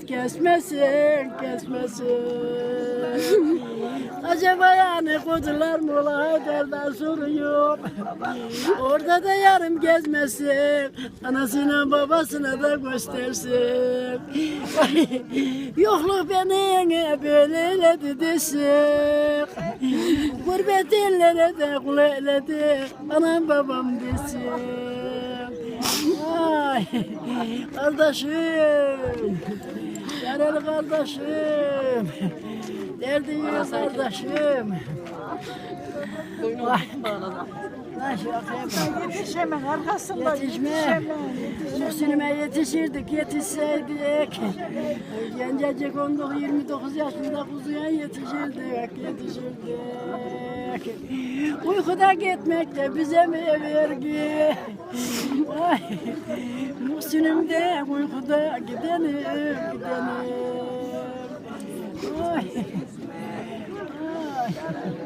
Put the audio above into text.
ümit kesmesin, kesmesin. Acaba yani kocalar Mola Haydar'dan soruyor. Orada da yarım gezmesin, anasına babasına da göstersin. Yokluk beni böyleledi desin. Gurbet ellere de kul eyledi, anam babam desin. Ay kardeşim, yaralı kardeşim, derdin yok kardeşim. Vay. Yetişemem arkasında Yetişme. Muhsinime yetişirdik, yetişseydik. Gencecik 19-29 yaşında kuzuya yetişirdik. Uykuda gitmek de bize mi vergi? Ay, Muhsinim de uykuda gidenim. Ay. Ay.